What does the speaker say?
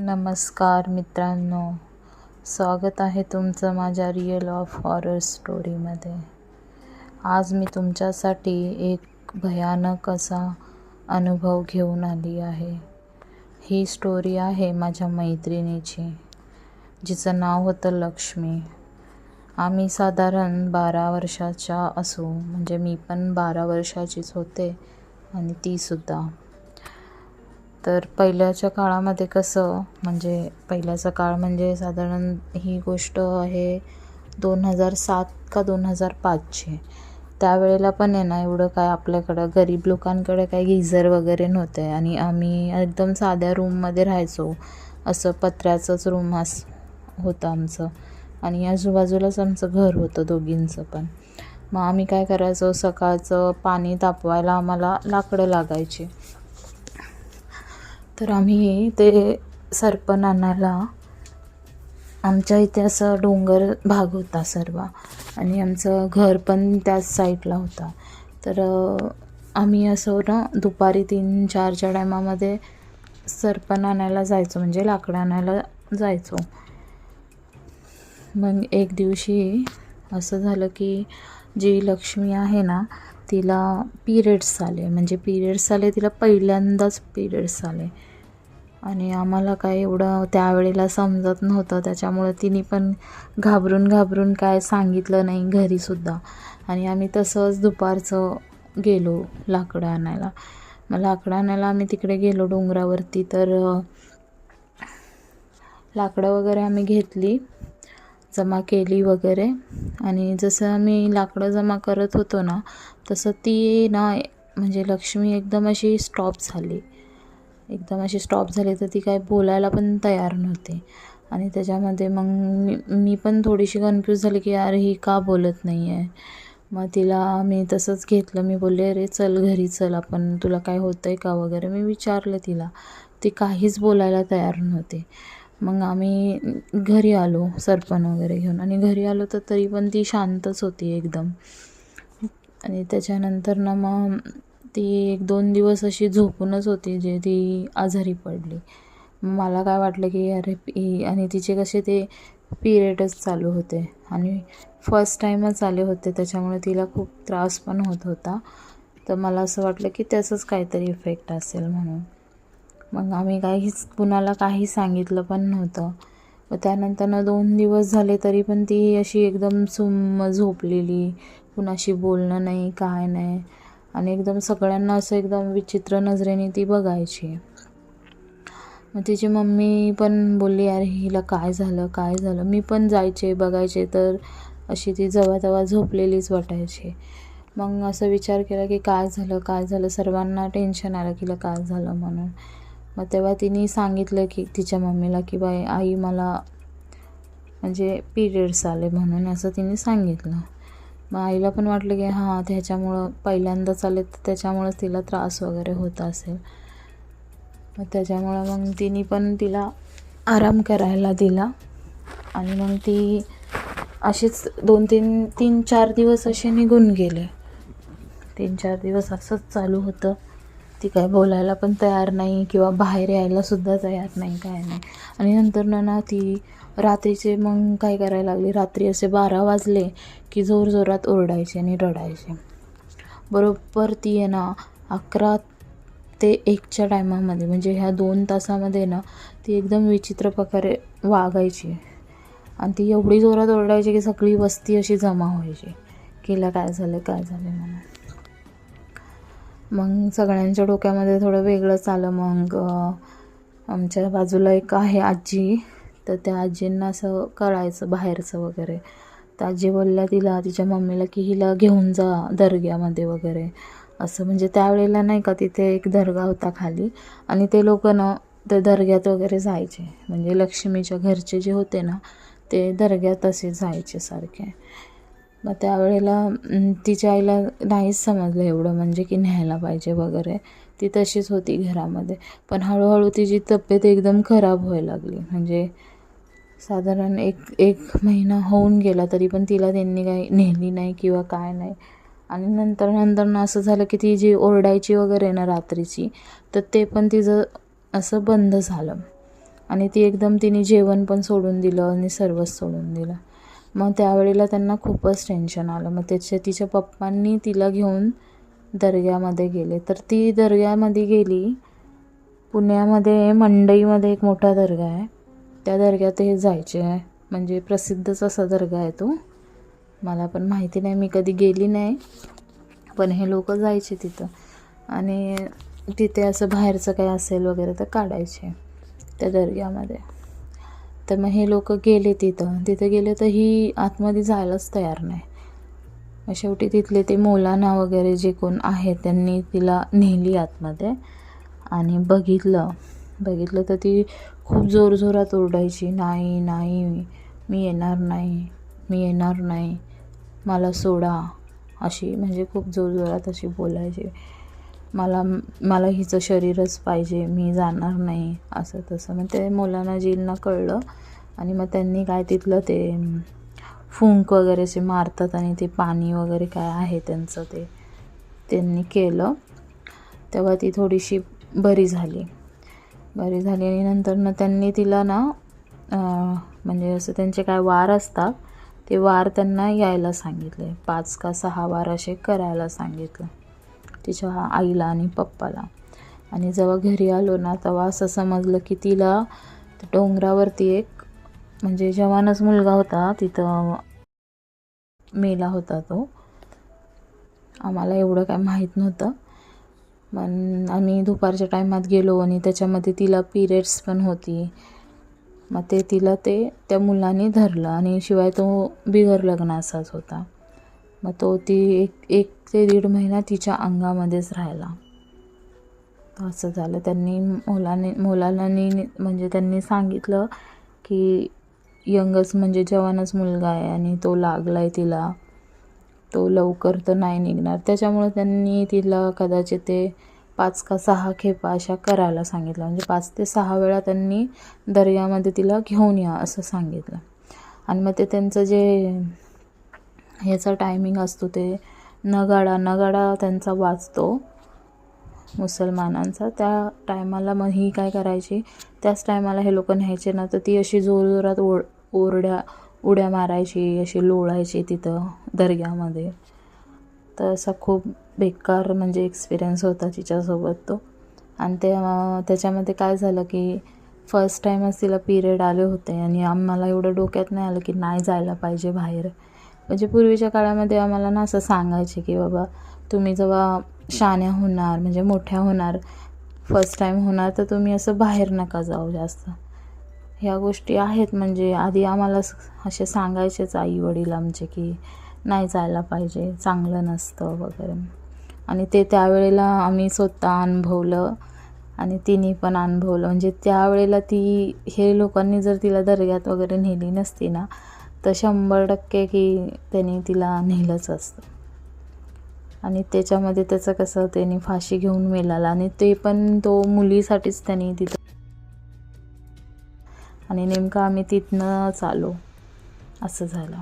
नमस्कार मित्रांनो, स्वागत आहे तुमचं माझ्या रिअल ऑफ हॉरर स्टोरीमध्ये. आज मी तुमच्यासाठी एक भयानक असा अनुभव घेऊन आली आहे. ही स्टोरी आहे माझ्या मैत्रिणीची, जिचं नाव होतं लक्ष्मी. आम्ही साधारण 12 वर्षाच्या असू, म्हणजे मी पण 12 वर्षाचीच होते आणि तीसुद्धा. तर पहिल्याच्या काळामध्ये कसं, म्हणजे पहिल्याचा काळ म्हणजे साधारण ही गोष्ट आहे 2007 का 2005ची. त्यावेळेला पण आहे ना, एवढं काय आपल्याकडं गरीब लोकांकडे काही गिझर वगैरे नव्हते आणि आम्ही एकदम साध्या रूममध्ये राहायचो. असं पत्र्याचंच रूम होतं आमचं आणि आजूबाजूलाच आमचं घर होतं दोघींचं पण. मग आम्ही काय करायचो, सकाळचं पाणी तापवायला आम्हाला लाकडं लागायची. तर आम्ही ते सरपण आणायला, आमच्या इथे असं डोंगर भाग होता सर्व आणि आमचं घर पण त्याच साईडला होता. तर आम्ही असं ना दुपारी 3-4च्या टायमामध्ये सरपण आणायला जायचो, म्हणजे लाकडं आणायला जायचो. मग एक दिवशी असं झालं की जी लक्ष्मी आहे ना, तिला पिरियड्स आले. म्हणजे पिरियड्स आले, तिला पहिल्यांदाच पिरियड्स आले आणि आम्हाला काय एवढं त्यावेळेला समजत नव्हतं. त्याच्यामुळं तिने पण घाबरून काय सांगितलं नाही घरीसुद्धा. आणि आम्ही तसंच दुपारचं गेलो लाकडं आणायला. मग लाकडं आणायला आम्ही तिकडे गेलो डोंगरावरती. तर लाकडं वगैरे आम्ही घेतली, जमा केली वगैरे. आणि जसं आम्ही लाकडं जमा करत होतो ना, तसं ती ना, म्हणजे लक्ष्मी एकदम अशी स्टॉप झाली. तर ती काय बोलायला पण तयार नव्हती. आणि त्याच्यामध्ये मग मी पण थोडीशी कन्फ्यूज झाली की यार ही का बोलत नाही आहे. मग तिला मी तसंच घेतलं. मी बोलले, अरे चल घरी चल आपण, तुला काय होतं आहे का वगैरे मी विचारलं तिला. ती काहीच बोलायला तयार नव्हती. मग आम्ही घरी आलो सरपण वगैरे घेऊन, आणि घरी आलो तर तरी पण ती शांतच होती एकदम. आणि त्याच्यानंतर ना मग ती 1-2 दिवस अशी झोपूनच होती, जे ती आजारी पडली. मला काय वाटलं की अरे आणि तिचे कसे ते पिरियडच चालू होते आणि फर्स्ट टाईमच आले होते, त्याच्यामुळे तिला खूप त्रास पण होत होता. तर मला असं वाटलं की त्याचंच काहीतरी इफेक्ट असेल म्हणून. मग आम्ही कुणाला काही सांगितलं पण नव्हतं. व त्यानंतर 2 दिवस झाले तरी पण ती अशी एकदम सुम्म झोपलेली, कुणाशी बोलणं नाही, काय नाही. आणि एकदम सगळ्यांना असं एकदम विचित्र नजरेने ती बघायची. मग तिची मम्मी पण बोलली, अरे हिला काय झालं. मी पण जायचे बघायचे, तर अशी ती जेव्हा झोपलेलीच वाटायची. मग असं विचार केला की काय झालं, सर्वांना टेन्शन आलं की काय झालं म्हणून. मग तेव्हा तिने सांगितलं की तिच्या मम्मीला की बाई आई मला म्हणजे पिरियड्स आले म्हणून, असं तिने सांगितलं. मग आईला पण वाटलं की हां त्याच्यामुळं पहिल्यांदाच आले, तर त्याच्यामुळंच तिला त्रास वगैरे होत असेल. मग त्याच्यामुळं मग तिने पण तिला आराम करायला दिला. आणि मग ती अशीच 3-4 दिवस असे निघून गेले. 3-4 दिवस असंच चालू होतं. ती काय बोलायला पण तयार नाही किंवा बाहेर यायलासुद्धा तयार नाही, काय नाही. आणि नंतर ना ती रात्रीचे मग काय करायला लागली, रात्री असे 12 वाजले की जोरजोरात ओरडायची आणि रडायची. बरोबर ती आहे ना 11 ते 1च्या टायमामध्ये, म्हणजे ह्या 2 तासामध्ये ना ती एकदम विचित्र प्रकारे वागायची. आणि ती एवढी जोरात ओरडायची की सगळी वस्ती अशी जमा व्हायची, हिला काय झालं म्हणून. मग सगळ्यांच्या डोक्यामध्ये थोडं वेगळंच आलं. मग आमच्या बाजूला एक आहे आजी, तर त्या आजींना असं कळायचं बाहेरचं वगैरे. तर आजी बोलल्या तिच्या मम्मीला की हिला घेऊन जा दर्ग्यामध्ये वगैरे असं. म्हणजे त्यावेळेला नाही का तिथे एक दर्गा होता खाली, आणि ते लोक ना ते दर्ग्यात वगैरे जायचे. म्हणजे लक्ष्मीच्या घरचे जे होते ना, ते दर्ग्यात असे जायचे सारखे. मग त्यावेळेला तिच्या आईला नाहीच समजलं एवढं, म्हणजे की न्यायला पाहिजे वगैरे. ती तशीच होती घरामध्ये. पण हळूहळू तिची तब्येत एकदम खराब व्हायला लागली. म्हणजे साधारण एक महिना होऊन गेला तरी पण तिला त्यांनी काही नेली नाही किंवा काय नाही. आणि नंतर असं झालं की ती जी ओरडायची वगैरे ना रात्रीची, तर ते पण तिचं असं बंद झालं. आणि ती एकदम तिने जेवण पण सोडून दिलं आणि सर्वच सोडून दिलं. मग त्यावेळेला त्यांना खूपच टेन्शन आलं. मग तिच्या पप्पांनी तिला घेऊन दर्ग्यामध्ये गेले. तर ती दर्ग्यामध्ये गेली. पुण्यामध्ये मंडईमध्ये एक मोठा दर्गा आहे, त्या दर्ग्यात हे जायचे आहे. म्हणजे प्रसिद्धच असा दर्गा आहे तो. मला पण माहिती नाही, मी कधी गेली नाही, पण हे लोक जायचे तिथं. आणि तिथे असं बाहेरचं काही असेल वगैरे तर काढायचे त्या दर्ग्यामध्ये. तर मग हे लोक गेले तिथे गेले तर ही आतमध्ये जायलाच तयार नाही. मग शेवटी तिथले ते मौलाना वगैरे जे कोण आहेत त्यांनी तिला नेली आतमध्ये. आणि बघितलं तर ती खूप जोरजोरात ओरडायची, नाही नाही, मी येणार नाही, मला सोडा, अशी म्हणजे खूप जोरजोरात अशी बोलायची. मला हिचं शरीरच पाहिजे, मी जाणार नाही, असं तसं. मग ते मौलानाजींना कळलं आणि मग त्यांनी काय तिथलं ते फुंक वगैरे असे मारतात आणि ते पाणी वगैरे काय आहे त्यांचं ते त्यांनी केलं. तेव्हा ती थोडीशी बरी झाली आणि नंतर त्यांनी तिला ना म्हणजे असं त्यांचे काय वार असतात ते वार त्यांना यायला सांगितले. 5 का 6 वार असे करायला सांगितलं तिच्या आईला आणि पप्पाला. आणि जेव्हा घरी आलो ना तेव्हा असं समजलं की तिला डोंगरावरती एक म्हणजे जवानच मुलगा होता तिथं मेला होता. तो आम्हाला एवढं काय माहीत नव्हतं. पण आम्ही दुपारच्या टायमात गेलो आणि त्याच्यामध्ये तिला पिरियड्स पण होती. मग तिला त्या मुलाने धरलं आणि शिवाय तो बिगर लग्नाचाच होता. मग ती एक ते 1.5 महिना तिच्या अंगामध्येच राहिला. असं झालं. त्यांनी मौलानानी म्हणजे त्यांनी सांगितलं की यंगच म्हणजे जवानच मुलगा आहे आणि तो लागला आहे तिला, तो लवकर तर नाही निघणार. त्याच्यामुळे त्यांनी तिला कदाचित ते 5 का 6 खेपा अशा करायला सांगितलं. म्हणजे 5 ते 6 वेळा त्यांनी दर्यामध्ये तिला घेऊन या असं सांगितलं. आणि मग ते त्यांचं जे ह्याचा टायमिंग असतो ते नगाडा त्यांचा वाजतो मुसलमानांचा. त्या टायमाला मग ही काय करायची, त्याच टायमाला हे लोक न्यायचे ना तर ती अशी जोरजोरात उड्या मारायची, अशी लोळायची तिथं दर्ग्यामध्ये. तर असा खूप बेकार म्हणजे एक्सपिरियन्स होता तिच्यासोबत तो. आणि त्याच्यामध्ये काय झालं की फर्स्ट टाईमच तिला पिरियड आले होते आणि आम्हाला एवढं डोक्यात नाही आलं की नाही जायला पाहिजे बाहेर. म्हणजे पूर्वीच्या काळामध्ये आम्हाला ना असं सांगायचे की बाबा तुम्ही जेव्हा शाण्या होणार म्हणजे मोठ्या होणार, फर्स्ट टाईम होणार, तर तुम्ही असं बाहेर नका जाऊ जास्त. ह्या गोष्टी आहेत. म्हणजे आधी आम्हाला असे सांगायचेच आई वडील आमचे की नाही जायला पाहिजे, चांगलं नसतं वगैरे. आणि त्यावेळेला आम्ही स्वतः अनुभवलं आणि तिने पण अनुभवलं. म्हणजे त्यावेळेला हे लोकांनी जर तिला दर्ग्यात वगैरे नेली नसती ना तर 100% की त्यांनी तिला नेलंच असतं. आणि त्याच्यामध्ये त्याचं कसं त्यांनी फाशी घेऊन मेलाला आणि ते पण तो मुलीसाठीच त्यांनी तिथं. आणि नेमकं आम्ही तिथनं आलो असं झालं.